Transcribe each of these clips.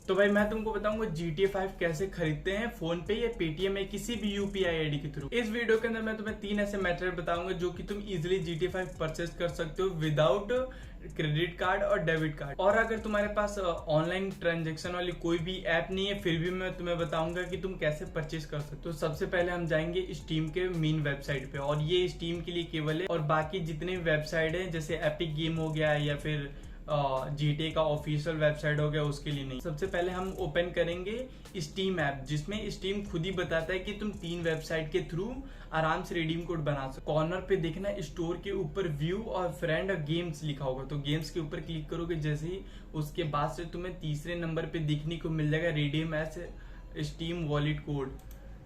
तो भाई मैं तुमको बताऊंगा GTA 5 कैसे खरीदते हैं फोन पे या पेटीएम या किसी भी यूपीआई आईडी के थ्रू। इस वीडियो के अंदर मैं तुम्हें 3 ऐसे मेथड बताऊंगा जो कि तुम इजीली GTA 5 परचेज कर सकते हो विदाउट क्रेडिट कार्ड और डेबिट कार्ड। और अगर तुम्हारे पास ऑनलाइन ट्रांजेक्शन वाली कोई भी ऐप नहीं है फिर भी मैं तुम्हें बताऊंगा कि तुम कैसे परचेज कर सकते हो। तो सबसे पहले हम जाएंगे स्टीम के मेन वेबसाइट पे, और ये स्टीम के लिए केवल है, और बाकी जितने भी वेबसाइट है जैसे एपिक गेम हो गया या फिर GTA का ऑफिशियल वेबसाइट हो गया उसके लिए नहीं। सबसे पहले हम ओपन करेंगे स्टीम ऐप, जिसमें स्टीम खुद ही बताता है कि तुम 3 वेबसाइट के थ्रू आराम से रिडीम कोड बना सकते। कॉर्नर पे देखना स्टोर के ऊपर व्यू और फ्रेंड और गेम्स लिखा होगा, तो गेम्स के ऊपर क्लिक करोगे जैसे ही, उसके बाद से तुम्हें तीसरे नंबर पे दिखने को मिल जाएगा redeem as steam wallet code,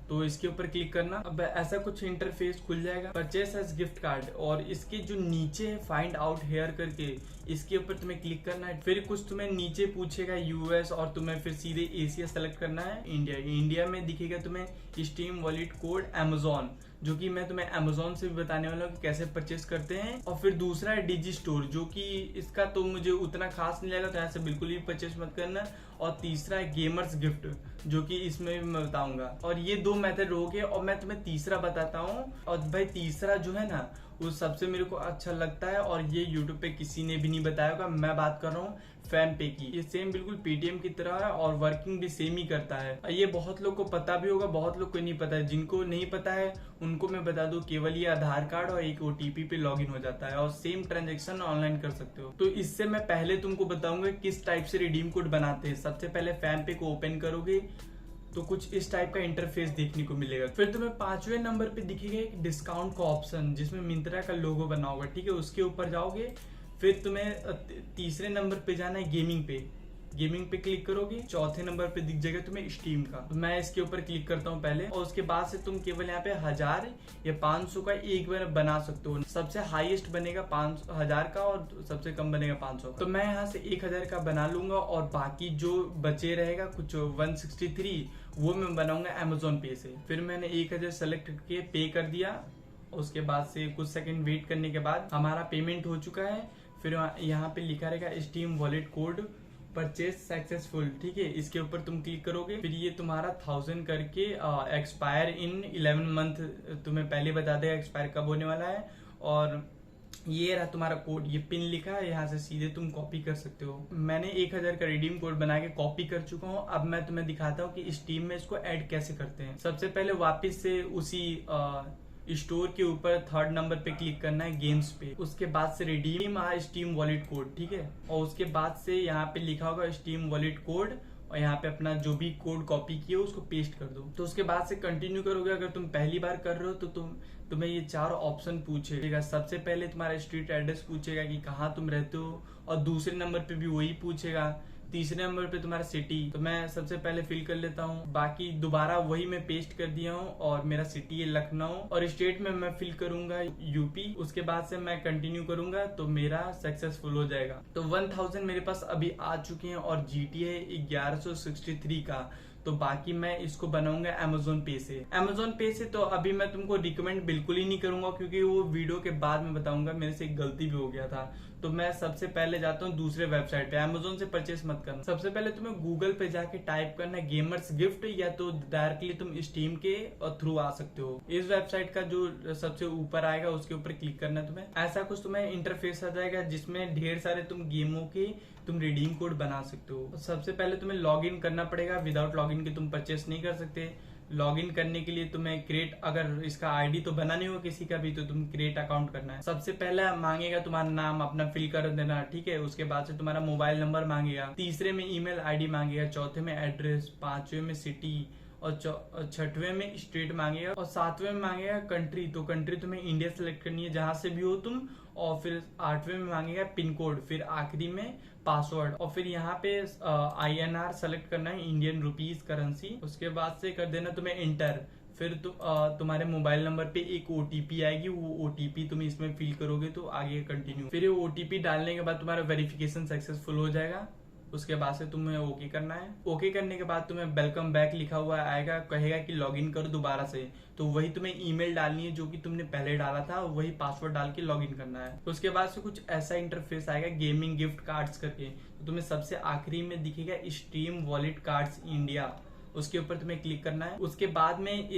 तो इसके ऊपर क्लिक करना। अब ऐसा कुछ इंटरफेस खुल जाएगा, परचेस एज गिफ्ट कार्ड, और इसके जो नीचे है फाइंड आउट हेयर करके इसके ऊपर तुम्हें क्लिक करना है। फिर कुछ तुम्हें नीचे पूछेगा यूएस और तुम्हें फिर सीधे एशिया सेलेक्ट करना है। इंडिया में दिखेगा तुम्हें स्टीम वॉलेट कोड अमेजोन, जो कि मैं तुम्हें अमेजोन से भी बताने वाला हूँ कि कैसे परचेस करते हैं। और फिर दूसरा है डिजी स्टोर, जो कि इसका तो मुझे उतना खास नहीं लगा, तो यहाँ से बिल्कुल भी परचेस मत करना। और तीसरा है गेमर्स गिफ्ट, जो कि इसमें भी मैं बताऊंगा। और ये 2 मेथड हो गए, और मैं तुम्हें तीसरा बताता हूँ। और भाई तीसरा जो है ना वो सबसे मेरे को अच्छा लगता है, और ये यूट्यूब पे किसी ने भी नहीं बताया होगा। मैं बात कर रहा हूँ फैम पे की। ये सेम बिल्कुल पेटीएम की तरह है और वर्किंग भी सेम ही करता है। ये बहुत लोग को पता भी होगा, बहुत लोग को नहीं पता है। जिनको नहीं पता है उनको मैं बता दूं, केवल ये आधार कार्ड और एक ओटीपी पे लॉगिन हो जाता है और सेम ट्रांजेक्शन ऑनलाइन कर सकते हो। तो इससे मैं पहले तुमको बताऊंगा किस टाइप से रिडीम कोड बनाते हैं। सबसे पहले फैम पे को ओपन करोगे तो कुछ इस टाइप का इंटरफेस देखने को मिलेगा। फिर तुम्हें 5वें नंबर पे दिखेगा एक डिस्काउंट का ऑप्शन, जिसमें मिंत्रा का लोगो बना होगा, ठीक है। उसके ऊपर जाओगे, फिर तुम्हें तीसरे नंबर पे जाना है गेमिंग पे। गेमिंग पे क्लिक करोगे, चौथे नंबर पे दिख जाएगा तुम्हें स्टीम का। तो मैं इसके ऊपर क्लिक करता हूँ पहले, और उसके बाद से तुम केवल यहाँ पे 1000 या 500 का एक बार बना सकते हो। सबसे हाईएस्ट बनेगा 5000 का और सबसे कम बनेगा 500 का। तो मैं यहाँ से 1000 का बना लूंगा, और बाकी जो बचे रहेगा कुछ 163 वो मैं बनाऊंगा अमेजोन पे से। फिर मैंने 1000 सेलेक्ट करके पे कर दिया। उसके बाद से कुछ सेकंड वेट करने के बाद हमारा पेमेंट हो चुका है। फिर यहाँ पे लिखा रहेगा steam wallet code purchase successful, ठीक है। इसके ऊपर तुम क्लिक करोगे, फिर ये तुम्हारा 1000 करके एक्सपायर इन 11 मंथ तुम्हें पहले बता देगा एक्सपायर कब होने वाला है। और ये रहा तुम्हारा कोड, ये पिन लिखा है, यहाँ से सीधे तुम कॉपी कर सकते हो। मैंने 1000 का रिडीम कोड बना के कॉपी कर चुका हूँ। अब मैं तुम्हें दिखाता हूँ कि स्टीम में इसको ऐड कैसे करते हैं। सबसे पहले वापस से उसी स्टोर के ऊपर 3rd नंबर पे क्लिक करना है गेम्स पे। उसके बाद से रिडीम स्टीम वॉलेट कोड, ठीक है। और उसके बाद से यहाँ पे लिखा होगा स्टीम वॉलेट कोड, और यहाँ पे अपना जो भी कोड कॉपी किया उसको पेस्ट कर दो। तो उसके बाद से कंटिन्यू करोगे। अगर तुम पहली बार कर रहे हो तो तुम्हें ये 4 ऑप्शन पूछेगा। सबसे पहले तुम्हारा स्ट्रीट एड्रेस पूछेगा कि कहाँ तुम रहते हो, और दूसरे नंबर पे भी वही पूछेगा। तीसरे नंबर पे तुम्हारा सिटी, तो मैं सबसे पहले फिल कर लेता हूँ। बाकी दोबारा वही मैं पेस्ट कर दिया हूँ, और मेरा सिटी है लखनऊ, और स्टेट में मैं फिल करूंगा यूपी। उसके बाद से मैं कंटिन्यू करूंगा तो मेरा सक्सेसफुल हो जाएगा। तो 1000 मेरे पास अभी आ चुके हैं, और GTA 1163 का। तो बाकी मैं इसको बनाऊंगा अमेजोन पे से। अमेजोन पे से तो अभी मैं तुमको रिकमेंड बिल्कुल ही नहीं करूंगा, क्योंकि वो वीडियो के बाद में बताऊंगा, मेरे से एक गलती भी हो गया था। तो मैं सबसे पहले जाता हूँ दूसरे वेबसाइट पे। अमेजोन से परचेस मत करना। सबसे पहले तुम्हें गूगल पे जाके टाइप करना है गेमर्स गिफ्ट, या तो डायरेक्टली तुम स्टीम के थ्रू आ सकते हो। इस वेबसाइट का जो सबसे ऊपर आएगा उसके ऊपर क्लिक करना है तुम्हें। ऐसा कुछ तुम्हें इंटरफेस आ जाएगा जिसमें ढेर सारे तुम गेमों के तुम रिडीम कोड बना सकते हो। सबसे पहले तुम्हें लॉग इन करना पड़ेगा, विदाउट लॉगिन के तुम परचेस नहीं कर सकते। लॉगिन करने के लिए तुम्हें क्रिएट, अगर इसका आईडी तो बना नहीं हो किसी का भी, तो तुम क्रिएट अकाउंट करना है। सबसे पहले मांगेगा तुम्हारा नाम अपना फिल कर देना, ठीक है। उसके बाद से तुम्हारा मोबाइल नंबर मांगेगा, तीसरे में ईमेल आईडी मांगेगा, चौथे में एड्रेस, 5वें में सिटी, और 6वें में स्टेट मांगेगा, और 7वें में मांगेगा कंट्री। तो कंट्री तुम्हें इंडिया सेलेक्ट करनी है जहां से भी हो तुम। और फिर 8वें में मांगेगा पिन कोड, फिर आखिरी में पासवर्ड। और फिर यहाँ पे INR सेलेक्ट करना है, इंडियन रुपीज करेंसी। उसके बाद से कर देना तुम्हें इंटर। फिर तुम्हारे मोबाइल नंबर पे एक ओटीपी आएगी, वो ओटीपी तुम इसमें फिल करोगे तो आगे कंटिन्यू। फिर ये ओटीपी डालने के बाद तुम्हारा वेरिफिकेशन सक्सेसफुल हो जाएगा। उसके बाद से तुम्हें ओके करना है। ओके करने के बाद तुम्हें वेलकम बैक लिखा हुआ आएगा, कहेगा कि लॉगिन करो दोबारा से। तो वही तुम्हें ईमेल डालनी है जो कि तुमने पहले डाला था, वही पासवर्ड डाल के लॉगिन करना है। उसके बाद से कुछ ऐसा इंटरफेस आएगा गेमिंग गिफ्ट कार्ड्स करके। तो तुम्हें सबसे आखिरी में दिखेगा स्ट्रीम वॉलेट कार्ड्स इंडिया, उसके ऊपर तुम्हें क्लिक करना है। उसके बाद में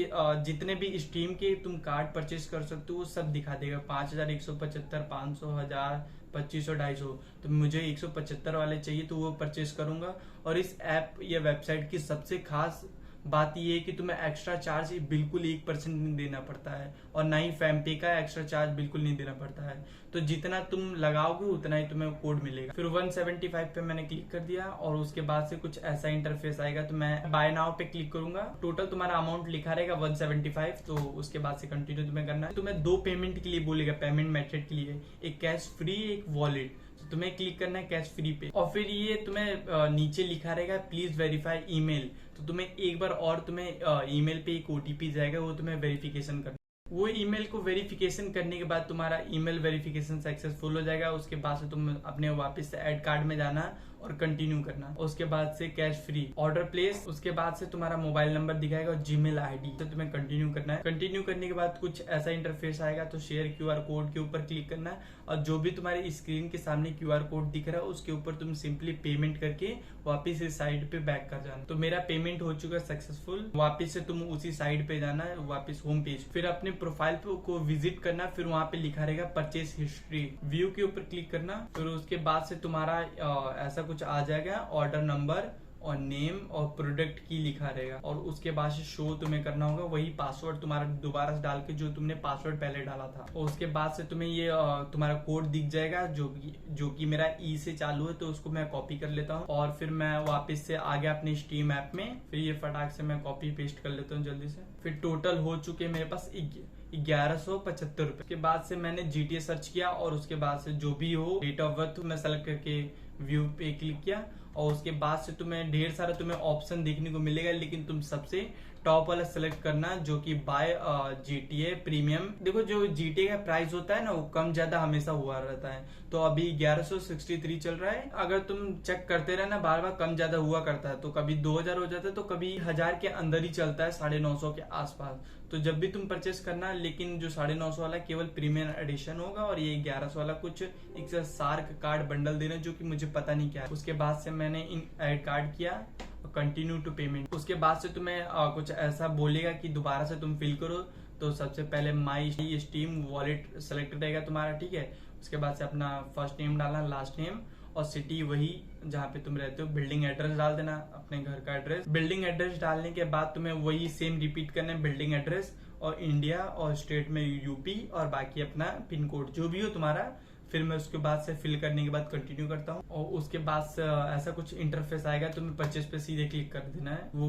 जितने भी स्ट्रीम के तुम कार्ड परचेज कर सकते हो वो सब दिखा देगा, 5175, 500, 1000, 2500, 250। तो मुझे 175 वाले चाहिए तो वो परचेज करूंगा। और इस ऐप या वेबसाइट की सबसे खास बात ये है कि तुम्हें एक्स्ट्रा चार्ज बिल्कुल 1% नहीं देना पड़ता है, और ना ही फैमपे का एक्स्ट्रा चार्ज बिल्कुल नहीं देना पड़ता है। तो जितना तुम लगाओगे उतना ही तुम्हें कोड मिलेगा। फिर 175 पे मैंने क्लिक कर दिया और उसके बाद से कुछ ऐसा इंटरफेस आएगा। तो मैं बाय नाउ पे क्लिक करूंगा। टोटल तुम्हारा अमाउंट लिखा रहेगा 175। तो उसके बाद से कंटिन्यू तुम्हें करना है। तुम्हें दो पेमेंट के लिए बोलेगा, पेमेंट मेथड के लिए, एक कैश फ्री, एक वॉलेट। तुम्हें क्लिक करना है कैश फ्री पे, और फिर ये तुम्हें नीचे लिखा रहेगा प्लीज वेरीफाई ईमेल। तो तुम्हें एक बार और तुम्हें ईमेल पे एक ओटीपी जाएगा, वो तुम्हें वेरिफिकेशन करना। वो ईमेल को वेरिफिकेशन करने के बाद तुम्हारा ईमेल वेरिफिकेशन सक्सेसफुल हो जाएगा। उसके बाद से तुम अपने वापस से ऐड कार्ड में जाना और कंटिन्यू करना। उसके बाद से कैश फ्री, ऑर्डर प्लेस। उसके बाद से तुम्हारा मोबाइल नंबर दिखाएगा और जीमेल आईडी। तो तुम्हें कंटिन्यू करना है। कंटिन्यू करने के बाद कुछ ऐसा इंटरफेस आएगा। तो शेयर क्यूआर कोड के ऊपर क्लिक करना है, और जो भी तुम्हारी स्क्रीन के सामने क्यूआर कोड दिख रहा है उसके ऊपर तुम सिंपली पेमेंट करके वापिस इस साइड पे बैक कर जाना। तो मेरा पेमेंट हो चुका है सक्सेसफुल। वापिस से तुम उसी साइड पे जाना है, वापिस होम पेज। फिर अपने प्रोफाइल पे को विजिट करना। फिर वहां पे लिखा रहेगा परचेज हिस्ट्री, व्यू के ऊपर क्लिक करना। फिर उसके बाद से तुम्हारा ऐसा कुछ आ जाएगा, ऑर्डर नंबर और नेम और प्रोडक्ट की लिखा रहेगा। और उसके बाद से शो तुम्हें करना होगा वही पासवर्ड तुम्हारा दोबारा से डाल के, जो तुमने पासवर्ड पहले डाला था। और उसके बाद से तुम्हें ये तुम्हारा कोड दिख जाएगा, जो कि मेरा ई से चालू है। तो उसको मैं कॉपी कर लेता हूँ और फिर मैं वापस से आ गया अपने स्टीम ऐप में। फिर ये फटाक से मैं कॉपी पेस्ट कर लेता हूँ जल्दी से। फिर टोटल हो चुके मेरे पास 1175 रुपए। उसके बाद से मैंने GTA सर्च किया और उसके बाद से जो भी हो डेट ऑफ बर्थ मैं सेलेक्ट करके व्यू पे क्लिक किया। और उसके बाद से तुम्हें ढेर सारा तुम्हें ऑप्शन देखने को मिलेगा, लेकिन तुम सबसे टॉप वाला सेलेक्ट करना जो कि बाय GTA प्रीमियम। देखो जो GTA का प्राइस होता है ना वो कम ज्यादा हमेशा हुआ रहता है। तो अभी 1163 चल रहा है। अगर तुम चेक करते रहे ना बार बार कम ज्यादा हुआ करता है। तो कभी 2000 हो जाता है, तो कभी 1000 के अंदर ही चलता है, 950 के आसपास। तो जब भी तुम परचेस करना, लेकिन जो 950 वाला केवल प्रीमियम एडिशन होगा, और ये 1100 वाला कुछ एक सार्क कार्ड बंडल देना जो कि मुझे पता नहीं क्या है। उसके बाद से मैंने इन ऐड कार्ड किया, कंटिन्यू टू पेमेंट। उसके बाद से तुम्हें कुछ ऐसा बोलेगा कि दोबारा से तुम फिल करो। तो सबसे पहले माई स्टीम वॉलेट सेलेक्ट रहेगा तुम्हारा, ठीक है। उसके बाद से अपना फर्स्ट नेम डालना, लास्ट नेम, और सिटी वही जहाँ पे तुम रहते हो। बिल्डिंग एड्रेस डाल देना, अपने घर का एड्रेस। बिल्डिंग एड्रेस डालने के बाद तुम्हें वही सेम रिपीट करना है, बिल्डिंग एड्रेस और इंडिया और स्टेट में यूपी, और बाकी अपना पिन कोड जो भी हो तुम्हारा। फिर मैं उसके बाद से फिल करने के बाद कंटिन्यू करता हूँ। और उसके बाद से ऐसा कुछ इंटरफेस आएगा, तुम्हें परचेस पे सीधे क्लिक कर देना है। वो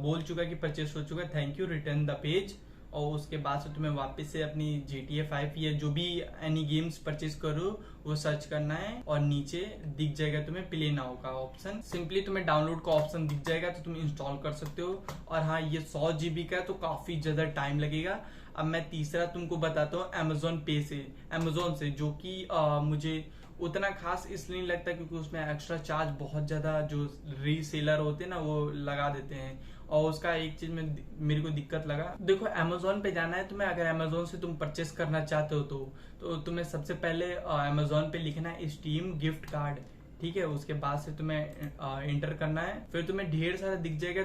बोल चुका है कि परचेस हो चुका है, thank you, return the page. और उसके बाद से तुम्हें वापस से अपनी GTA 5 या जो भी एनी गेम्स परचेज करो वो सर्च करना है, और नीचे दिख जाएगा तुम्हें प्ले नाउ का ऑप्शन। सिंपली तुम्हें डाउनलोड का ऑप्शन दिख जाएगा, तो तुम इंस्टॉल कर सकते हो। और हाँ, ये 100 GB का, तो काफी ज्यादा टाइम लगेगा। अब मैं तीसरा तुमको बताता हूँ अमेजोन पे से, अमेजोन से, जो कि मुझे उतना खास इसलिए नहीं लगता क्योंकि उसमें एक्स्ट्रा चार्ज बहुत ज्यादा जो रीसेलर होते हैं ना वो लगा देते हैं। और उसका एक चीज में मेरे को दिक्कत लगा। देखो अमेजोन पे जाना है तुम्हें, अगर अमेजोन से तुम परचेस करना चाहते हो तो तुम्हें सबसे पहले अमेजोन पे लिखना है स्टीम गिफ्ट कार्ड, ठीक है। उसके बाद से तुम्हें इंटर करना है। फिर तुम्हें ढेर सारा दिख जाएगा।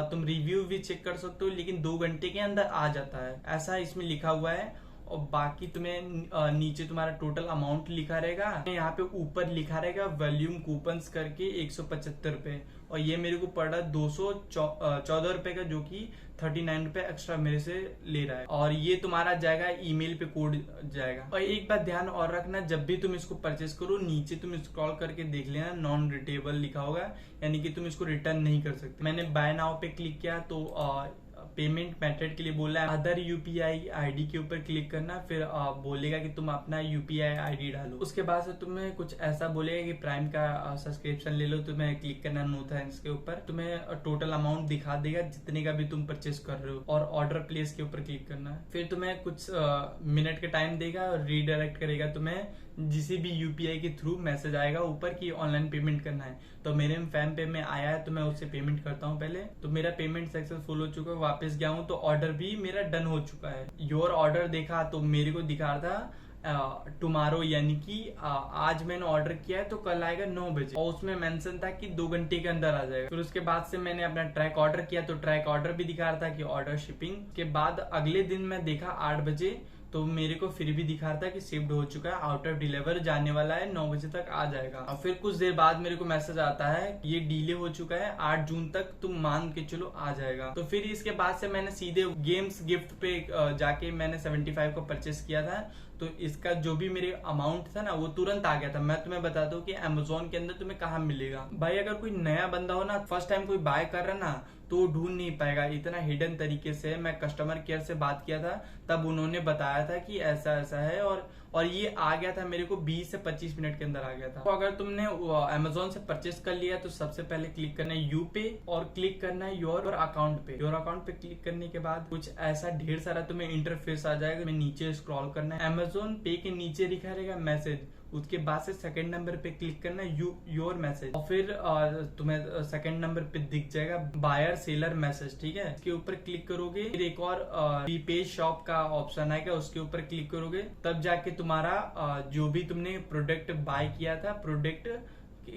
तुम रिव्यू भी चेक कर सकते हो, लेकिन 2 घंटे के अंदर आ जाता है, ऐसा इसमें लिखा हुआ है। और बाकी तुम्हें नीचे तुम्हारा टोटल अमाउंट लिखा रहेगा। यहाँ पे ऊपर लिखा रहेगा वॉल्यूम कूपन्स करके 175 रुपए, और ये मेरे को पड़ रहा है 214 रुपए का, जो कि 39 रुपए एक्स्ट्रा मेरे से ले रहा है। और ये तुम्हारा जाएगा ईमेल पे, कोड जाएगा। और एक बात ध्यान और रखना, जब भी तुम इसको परचेस करो नीचे तुम स्क्रॉल करके देख लेना, नॉन रिटेबल लिखा होगा, यानी कि तुम इसको रिटर्न नहीं कर सकते। मैंने बाय नाउ पे क्लिक किया तो पेमेंट मेथड के लिए बोला है अदर यूपीआई आईडी के ऊपर क्लिक करना। फिर बोलेगा कि तुम अपना यूपीआई आईडी डालो। उसके बाद से तुम्हें कुछ ऐसा बोलेगा कि प्राइम का सब्सक्रिप्शन ले लो, तुम्हें क्लिक करना नो थैंक्स के ऊपर। तुम्हें टोटल अमाउंट दिखा देगा जितने का भी तुम परचेस कर रहे हो, और ऑर्डर प्लेस के ऊपर क्लिक करना है। फिर तुम्हें कुछ मिनट का टाइम देगा और रीडायरेक्ट करेगा तुम्हें जिसी भी यूपीआई के थ्रू मैसेज आएगा ऊपर कि ऑनलाइन पेमेंट करना है। तो मेरे फैम पे में आया है तो मैं उससे पेमेंट करता हूँ पहले। तो मेरा पेमेंट सक्सेसफुल हो चुका है, वापस गया हूँ तो ऑर्डर भी मेरा डन हो चुका है। योर ऑर्डर देखा तो मेरे को दिखा रहा था टुमारो, यानी कि आज मैंने ऑर्डर किया है तो कल आएगा 9 बजे, और उसमें मेंशन था कि 2 घंटे के अंदर आ जाएगा। फिर उसके बाद से मैंने अपना ट्रैक ऑर्डर किया तो ट्रैक ऑर्डर भी दिखा रहा था कि ऑर्डर शिपिंग। के बाद अगले दिन मैं देखा 8 बजे तो मेरे को फिर भी दिखा रहा था कि शिफ्ट हो चुका है, आउट ऑफ डिलीवर जाने वाला है, 9 बजे तक आ जाएगा। और फिर कुछ देर बाद मेरे को मैसेज आता है ये डिले हो चुका है, 8 जून तक तुम मान के चलो आ जाएगा। तो फिर इसके बाद से मैंने सीधे गेम्स गिफ्ट पे जाके मैंने 75 को परचेस किया था। तो इसका जो भी मेरे अमाउंट था ना वो तुरंत आ गया था। मैं तुम्हें बताता हूँ कि अमेजोन के अंदर तुम्हें कहाँ मिलेगा। भाई अगर कोई नया बंदा हो ना, फर्स्ट टाइम कोई बाय कर रहा ना, तो वो ढूंढ नहीं पाएगा, इतना हिडन तरीके से। मैं कस्टमर केयर से बात किया था तब उन्होंने बताया था कि ऐसा ऐसा है, और ये आ गया था मेरे को 20 से 25 मिनट के अंदर आ गया था। तो अगर तुमने अमेजोन से परचेस कर लिया तो सबसे पहले क्लिक करना है यू पे और क्लिक करना है योर अकाउंट पे। योर अकाउंट पे क्लिक करने के बाद कुछ ऐसा ढेर सारा तुम्हें इंटरफेस आ जाएगा। नीचे स्क्रॉल करना है, अमेजोन पे के नीचे लिखा रहेगा मैसेज, उसके बाद से सेकंड नंबर पे क्लिक करना है योर मैसेज, और फिर तुम्हें सेकंड नंबर पे दिख जाएगा बायर सेलर मैसेज। ठीक है, इसके ऊपर क्लिक करोगे, फिर एक और प्रीपेड शॉप का ऑप्शन आएगा, उसके ऊपर क्लिक करोगे, तब जाके तुम्हारा जो भी तुमने प्रोडक्ट बाय किया था प्रोडक्ट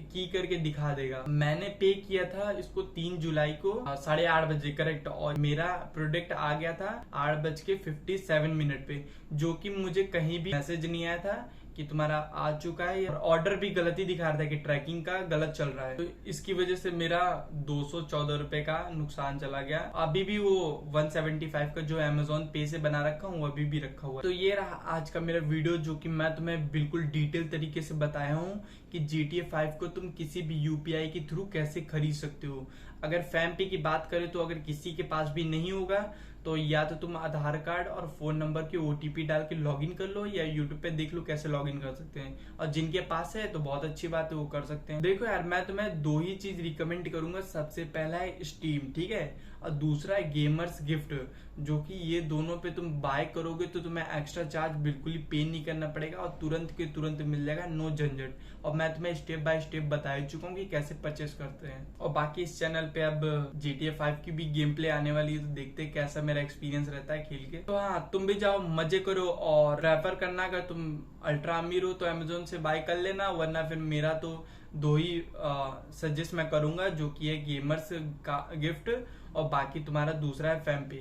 की करके दिखा देगा। मैंने पे किया था इसको 3 जुलाई को 8:30 बजे करेक्ट, और मेरा प्रोडक्ट आ गया था 8:57 पे, जो कि मुझे कहीं भी मैसेज नहीं आया था कि तुम्हारा आ चुका है। और ऑर्डर भी गलत ही दिखा रहा था कि ट्रैकिंग का गलत चल रहा है। तो इसकी वजह से मेरा 214 रुपए का नुकसान चला गया। अभी भी वो 175 का जो अमेजोन पे से बना रखा हूँ अभी भी रखा हुआ है। तो ये रहा आज का मेरा वीडियो, जो कि मैं तुम्हें बिल्कुल डिटेल तरीके से बताया हूँ कि GTA 5 को तुम किसी भी यूपीआई के थ्रू कैसे खरीद सकते हो। अगर फैम पे की बात करें तो अगर किसी के पास भी नहीं होगा तो या तो तुम आधार कार्ड और फोन नंबर की OTP डाल के लॉगिन कर लो, या यूट्यूब पे देख लो कैसे लॉगिन कर सकते हैं। और जिनके पास है तो बहुत अच्छी बात है, वो कर सकते हैं। देखो यार, मैं तुम्हें 2 ही चीज रिकमेंड करूंगा। सबसे पहला है स्टीम, ठीक है, और दूसरा है गेमर्स गिफ्ट, जो कि ये दोनों पे तुम बाय करोगे तो तुम्हें एक्स्ट्रा चार्ज बिल्कुल ही पे नहीं करना पड़ेगा और तुरंत के तुरंत मिल जाएगा, नो झंझट। और मैं तुम्हें स्टेप बाय स्टेप बता चुका हूँ कि कैसे परचेस करते हैं। और बाकी इस चैनल पे अब GTA 5 की भी गेम प्ले आने वाली है, तो देखते हैं कैसा मेरा एक्सपीरियंस रहता है खेल के। तो हाँ, तुम भी जाओ मजे करो, और रेफर करना, अगर तुम अल्ट्रा अमीर हो तो अमेजोन से बाय कर लेना, वरना फिर मेरा तो 2 ही सजेस्ट मैं करूंगा, जो कि है गेमर्स का गिफ्ट और बाकी तुम्हारा दूसरा है फैम पे।